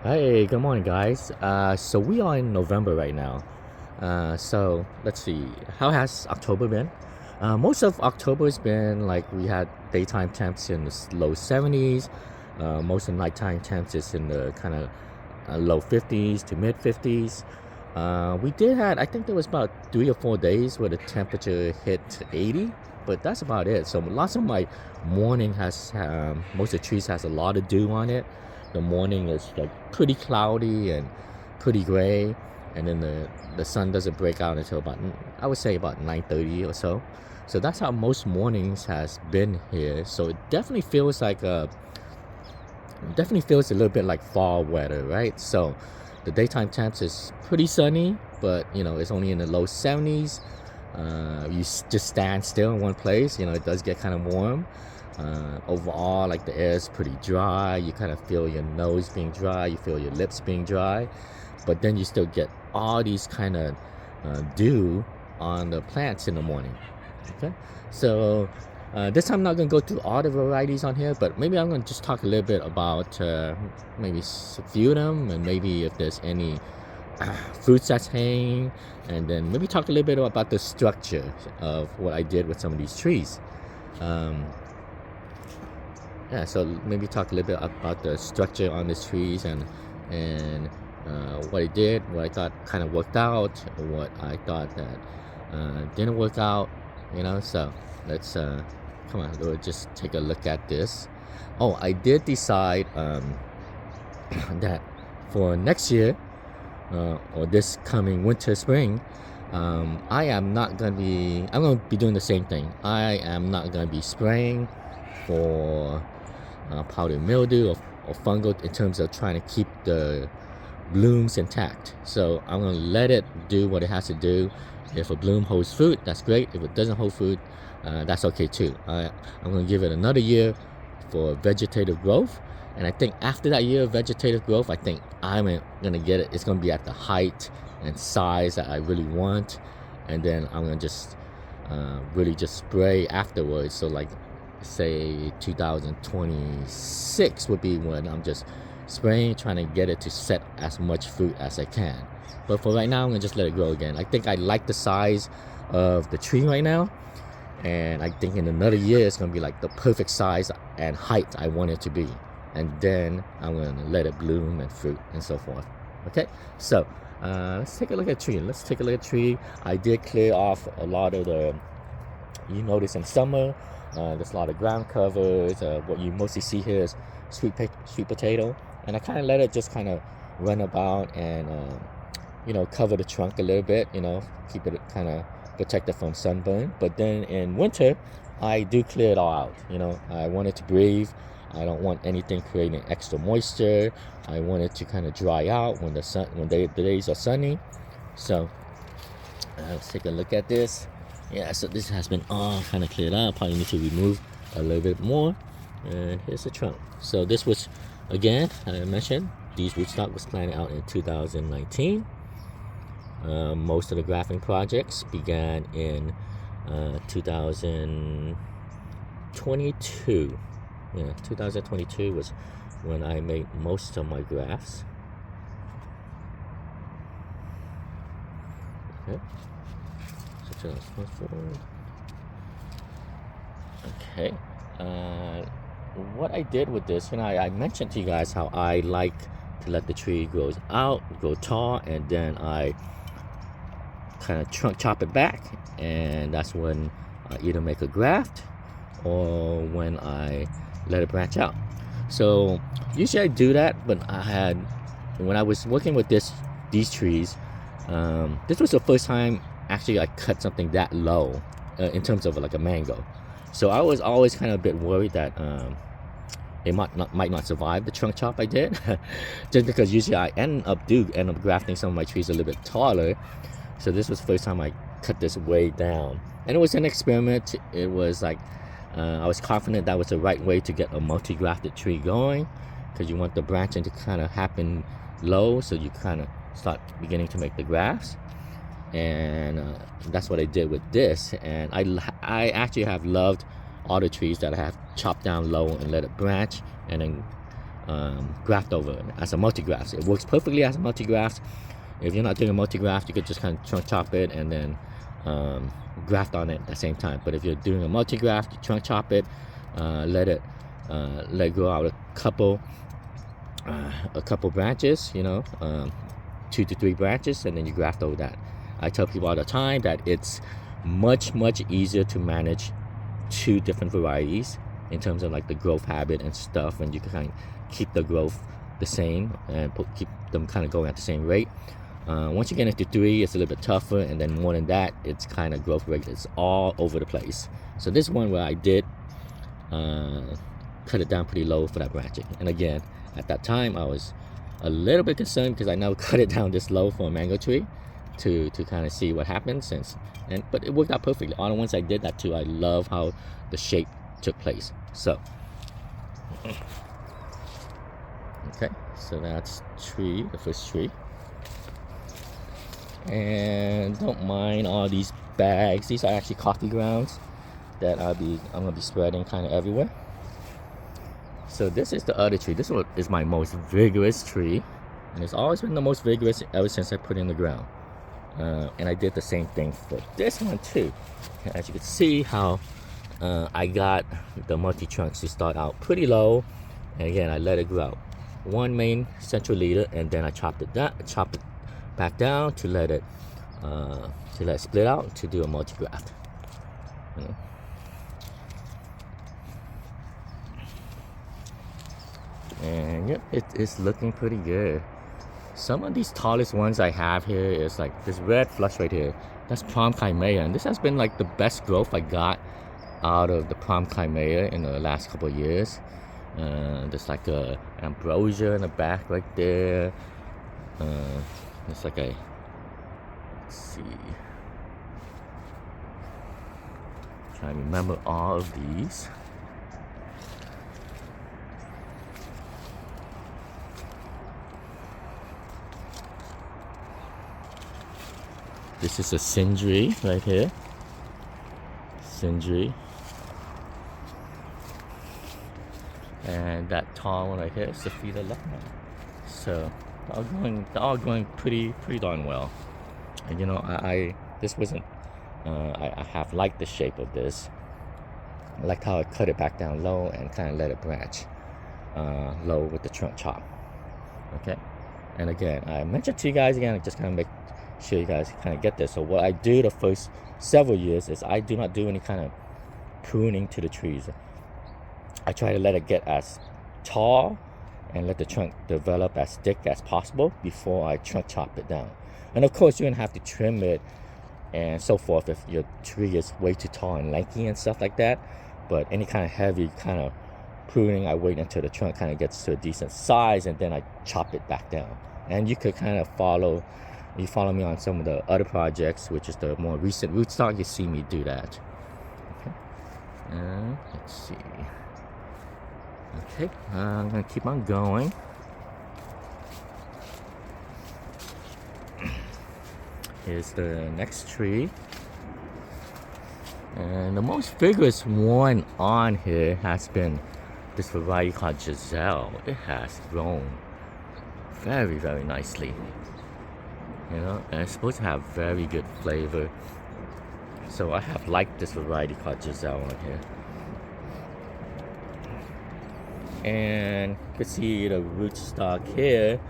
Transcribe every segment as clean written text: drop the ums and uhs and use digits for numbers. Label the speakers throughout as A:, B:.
A: Hey, good morning, guys. So we are in November right now. So let's see, how has October been? Most of October has been like we had daytime temps in the low 70s. Most of nighttime temps is in the kind of low 50s to mid 50s. We did had, I think there was about 3 or 4 days where the temperature hit 80, but that's about it. So lots of my morning has, most of the trees has a lot of dew on it. The morning is like pretty cloudy and pretty gray, and then the sun doesn't break out until about, I would say, about 9:30 or so. So that's how most mornings has been here. So it definitely feels a little bit like fall weather, right? So the daytime temps is pretty sunny, but it's only in the low 70s. Just stand still in one place. It does get kind of warm. Overall, like the air is pretty dry. You kind of feel your nose being dry. You feel your lips being dry, but then you still get all these kind of dew on the plants in the morning. Okay, so this time I'm not going to go through all the varieties on here, but maybe I'm going to just talk a little bit about maybe a few of them, and maybe if there's any fruits that's hanging, and then maybe talk a little bit about the structure of what I did with some of these trees. Um, yeah, so maybe talk a little bit about the structure on these trees, and what I did, what I thought kind of worked out, what I thought that didn't work out. So let's come on, we'll just take a look at this. Oh, I did decide that for next year, or this coming winter spring, I'm going to be doing the same thing. I am not going to be spraying for powdery mildew or fungal in terms of trying to keep the blooms intact. So I'm going to let it do what it has to do. If a bloom holds fruit, that's great. If it doesn't hold fruit, that's okay too. I'm going to give it another year for vegetative growth. And I think after that year of vegetative growth, I think I'm going to get it. It's going to be at the height and size that I really want. And then I'm going to just really just spray afterwards. So like say 2026 would be when I'm just spraying, trying to get it to set as much fruit as I can. But for right now, I'm gonna just let it grow again. I think I like the size of the tree right now, and I think in another year it's gonna be like the perfect size and height I want it to be. And then I'm gonna let it bloom and fruit and so forth. Okay, so let's take a look at the tree. I did clear off a lot of you notice in summer, there's a lot of ground covers. What you mostly see here is sweet potato, and I kind of let it just kind of run about and cover the trunk a little bit, keep it kind of protected from sunburn. But then in winter, I do clear it all out. I want it to breathe. I don't want anything creating extra moisture. I want it to kind of dry out when the days are sunny. So let's take a look at this. Yeah, so this has been all kind of cleared up. Probably need to remove a little bit more. And here's the trunk. So this was, again, I mentioned, these rootstock was planted out in 2019. Most of the grafting projects began in 2022. Yeah, 2022 was when I made most of my grafts. Okay. So 2024. Okay. What I did with this, I mentioned to you guys how I like to let the tree grow tall, and then I kind of chop it back, and that's when I either make a graft or when I let it branch out. So usually I do that, but when I was working with these trees, this was the first time actually I cut something that low in terms of like a mango. So I was always kind of a bit worried that it might not survive the trunk chop I did, just because usually I end up grafting some of my trees a little bit taller. So this was the first time I cut this way down, and it was an experiment. It was like I was confident that was the right way to get a multi-grafted tree going, because you want the branching to kind of happen low, so you kind of start beginning to make the grafts. And that's what I did with this. And I actually have loved all the trees that I have chopped down low and let it branch, and then graft over it as a multi-graft. It works perfectly as a multi-graft. If you're not doing a multi-graft, you could just kind of trunk chop it and then graft on it at the same time. But if you're doing a multi-graft, you trunk chop it, let it grow out a couple branches, 2 to 3 branches, and then you graft over that. I tell people all the time that it's much easier to manage 2 different varieties in terms of like the growth habit and stuff, and you can kind of keep the growth the same and keep them kind of going at the same rate. Once you get into 3, it's a little bit tougher, and then more than that, it's kind of growth rate is all over the place. So this one where I did cut it down pretty low for that branching, and again, at that time I was a little bit concerned because I never cut it down this low for a mango tree to kind of see what happens, but it worked out perfectly. All the ones I did that to, I love how the shape took place. So okay, so that's the first tree. And don't mind all these bags. These are actually coffee grounds that I'm gonna be spreading kind of everywhere. So this is the other tree. This one is my most vigorous tree, and it's always been the most vigorous ever since I put it in the ground. And I did the same thing for this one too. As you can see how I got the multi-trunks to start out pretty low, and again I let it grow out. One main central leader, and then I chopped it back down to let it split out to do a multi-graft. And yep, it is looking pretty good. Some of these tallest ones I have here is like this red flush right here. That's Prom Chimea, and this has been like the best growth I got out of the Prom Chimea in the last couple of years. There's like a ambrosia in the back right there. It's like let's see, trying to remember all of these. This is a Sindri right here. Sindri. And that tall one right here is Sophia Lemon. So they're all going pretty darn well. And this wasn't I have liked the shape of this. I liked how I cut it back down low and kind of let it branch low with the trunk chop. Okay, and again, I mentioned to you guys again, just kind of make sure you guys kind of get this. So what I do the first several years is I do not do any kind of pruning to the trees. I try to let it get as tall and let the trunk develop as thick as possible before I trunk chop it down. And of course, you're gonna have to trim it and so forth if your tree is way too tall and lanky and stuff like that. But any kind of heavy kind of pruning, I wait until the trunk kind of gets to a decent size, and then I chop it back down. And you could kind of follow me on some of the other projects, which is the more recent rootstock. You see me do that. Okay. Let's see. Okay, I'm gonna keep on going. Here's the next tree. And the most vigorous one on here has been this variety called Giselle. It has grown very nicely. And it's supposed to have very good flavor. So I have liked this variety called Giselle on here. And you can see the rootstock here.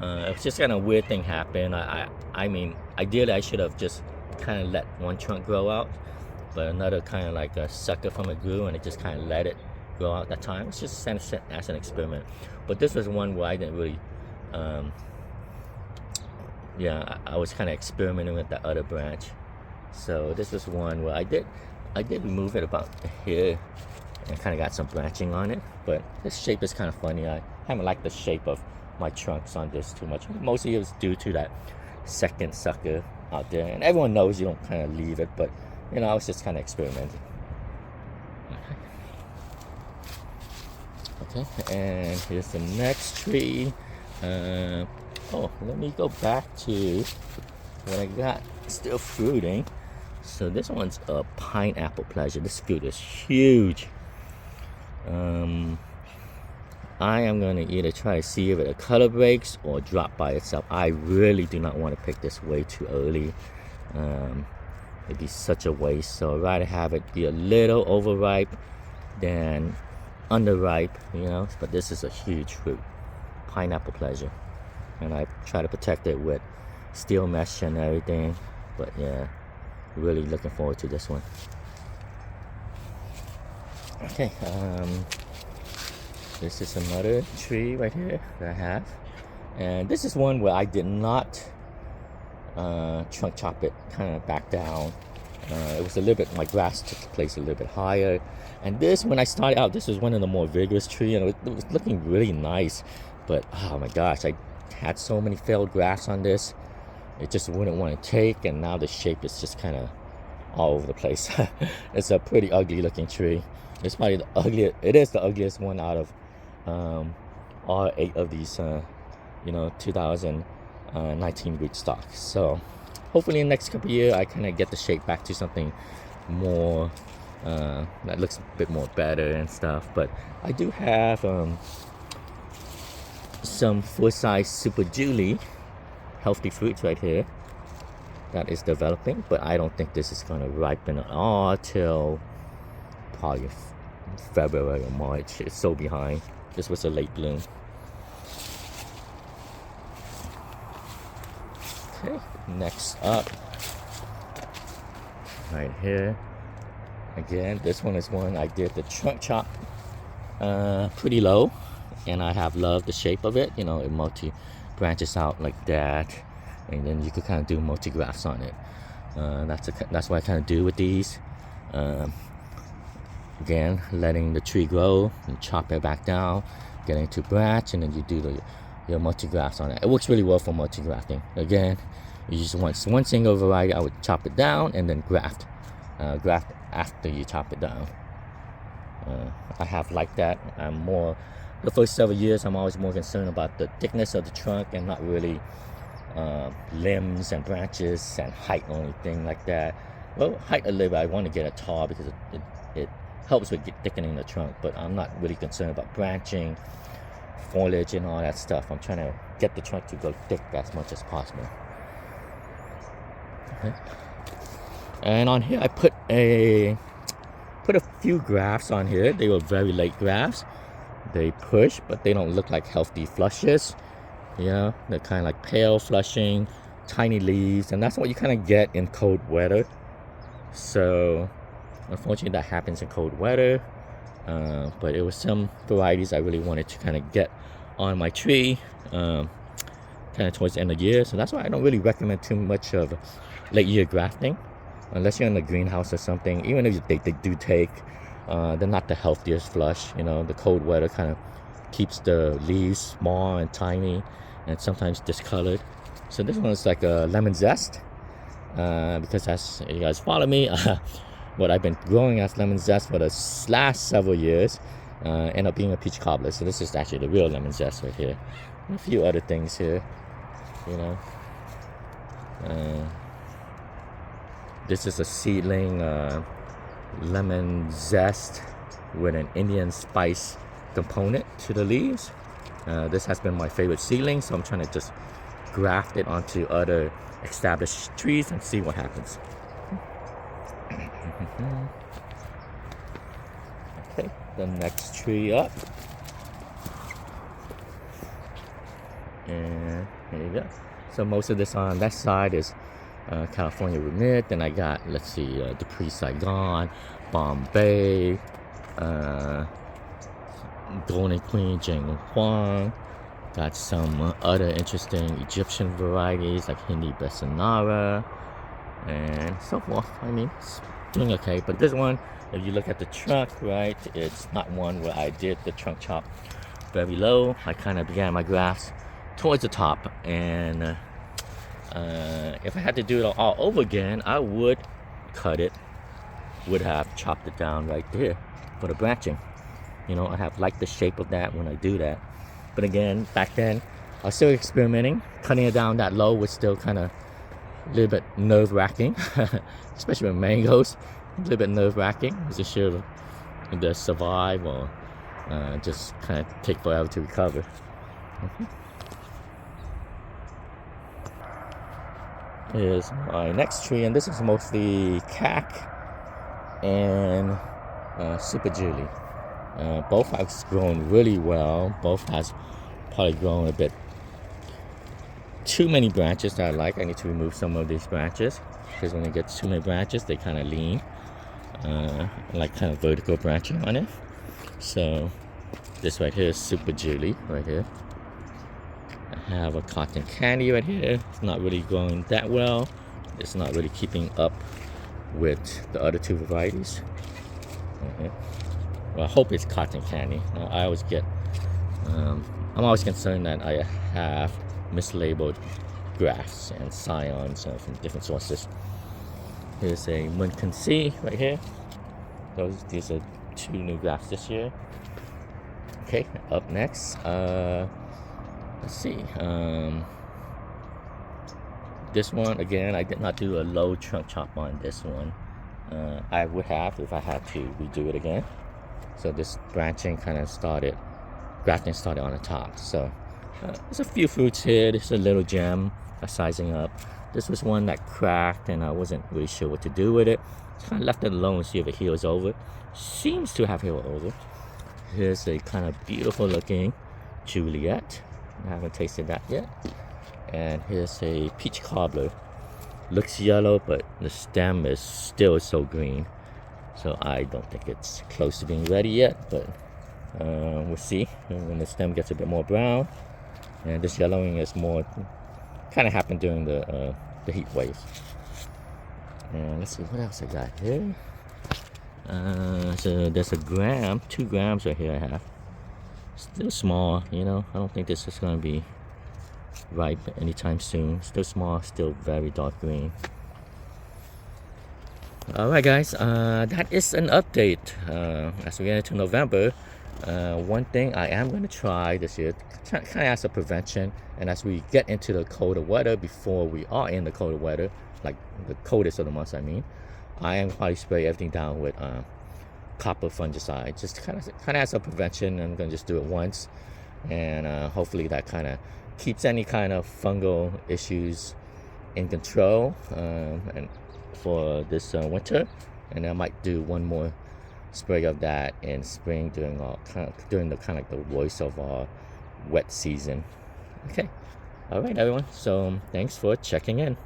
A: It's just kind of weird thing happened. I mean, ideally I should have just kind of let one trunk grow out, but another kind of like a sucker from it grew, and it just kind of let it grow out that time. It's just as an experiment. But this was one where I didn't really, I was kind of experimenting with that other branch. So this was one where I did remove it about here and kind of got some branching on it. But this shape is kind of funny. I haven't liked the shape of my trunks on this too much. Mostly it was due to that second sucker out there, and everyone knows you don't kind of leave it, but I was just kind of experimenting. Okay, and here's the next tree. Let me go back to what I got still fruiting. So this one's a pineapple pleasure. This fruit is huge. I am going to either try to see if it color breaks or drop by itself. I really do not want to pick this way too early. It'd be such a waste. So I'd rather have it be a little overripe than underripe, you know. But this is a huge fruit, pineapple pleasure, and I try to protect it with steel mesh and everything. But yeah, really looking forward to this one. Okay, this is another tree right here that I have, and this is one where I did not trunk chop it, kind of back down. It was a little bit, my grass took the place a little bit higher, and this, when I started out, this was one of the more vigorous trees, and it was looking really nice, but oh my gosh, I had so many failed grafts on this, it just wouldn't want to take, and now the shape is just kind of all over the place. It's a pretty ugly looking tree. It's probably the ugliest, it is the ugliest one out of all 8 of these 2019 rootstocks. So hopefully in the next couple of years I kind of get the shape back to something more that looks a bit more better and stuff. But I do have some full-size Super Julie healthy fruits right here that is developing, but I don't think this is going to ripen at all till probably February or March. It's so behind. This was a late bloom. Okay, next up, right here, again, this one is one I did the trunk chop pretty low, and I have loved the shape of it. You know, it multi branches out like that, and then you could kind of do multi grafts on it. That's what I kind of do with these. Again, letting the tree grow and chop it back down, getting to branch, and then you do your multi-grafts on it. It works really well for multi-grafting. Again, you just want one single variety. I would chop it down and then graft after you chop it down. I have liked that. I'm more, the first several years, I'm always more concerned about the thickness of the trunk and not really limbs and branches and height or anything like that. Well, height a little bit. I want to get it tall because it helps with thickening the trunk, but I'm not really concerned about branching, foliage, and all that stuff. I'm trying to get the trunk to go thick as much as possible. Okay. And on here, I put a few grafts on here. They were very late grafts. They push, but they don't look like healthy flushes. You know, they're kind of like pale flushing, tiny leaves, and that's what you kind of get in cold weather. So unfortunately, that happens in cold weather, but it was some varieties I really wanted to kind of get on my tree kind of towards the end of the year. So that's why I don't really recommend too much of late year grafting unless you're in the greenhouse or something. Even if they do take, they're not the healthiest flush. You know, the cold weather kind of keeps the leaves small and tiny and sometimes discolored. So this one is like a lemon zest, because as you guys follow me, what I've been growing as lemon zest for the last several years end up being a peach cobbler. So this is actually the real lemon zest right here. And a few other things here, you know. This is a seedling lemon zest with an Indian spice component to the leaves. This has been my favorite seedling, so I'm trying to just graft it onto other established trees and see what happens. Okay, the next tree up, and here you go. So most of this on that side is California Remit. Then I got, let's see, Dupree Saigon, Bombay, Golden Queen Jing Huang. Got some other interesting Egyptian varieties like Hindi Bessanara and so forth. I mean, it's doing okay. But this one, if you look at the trunk, right, it's not one where I did the trunk chop very low. I kind of began my grafts towards the top, and if I had to do it all over again, I would cut it, would have chopped it down right there for the branching. You know, I have liked the shape of that when I do that. But again, back then, I was still experimenting. Cutting it down that low was still kind of a little bit nerve-wracking, especially with mangoes. A little bit nerve-wracking. I wasn't sure if they'll survive or just kind of take forever to recover. Here's my next tree, and this is mostly cac and super Julie. Both have grown really well. Both has probably grown a bit too many branches that I like. I need to remove some of these branches because when it gets too many branches, they kind of lean. I like kind of vertical branching on it. So this right here is super Julie right here. I have a cotton candy right here. It's not really growing that well. It's not really keeping up with the other two varieties. Well, I hope it's cotton candy. I always get, I'm always concerned that I have mislabeled graphs and scions from different sources. Here's a Munkin C right here. These are 2 new graphs this year. Okay, up next, let's see. This one again, I did not do a low trunk chop on this one. I would have if I had to redo it again. So this branching kind of started, grafting started on the top. So there's a few fruits here. There's a little gem, sizing up. This was one that cracked and I wasn't really sure what to do with it. Just kind of left it alone, see if it heals over. Seems to have healed over. Here's a kind of beautiful looking Juliet. I haven't tasted that yet. And here's a peach cobbler. Looks yellow, but the stem is still so green. So I don't think it's close to being ready yet, but we'll see when the stem gets a bit more brown. And this yellowing is more, kind of happened during the heat wave. And let's see what else I got here. So there's a gram, 2 grams right here I have. Still small, you know. I don't think this is going to be ripe anytime soon. Still small, still very dark green. Alright guys, that is an update. As we get into November, one thing I am going to try this year, kind of as a prevention, and as we get into the colder weather, before we are in the colder weather, like the coldest of the months I mean, I am probably spray everything down with copper fungicide, just kind of as a prevention. I'm going to just do it once, and hopefully that kind of keeps any kind of fungal issues in control and for this winter. And I might do one more spray of that in spring during the kind of the voice of our wet season. Okay, all right everyone, so thanks for checking in.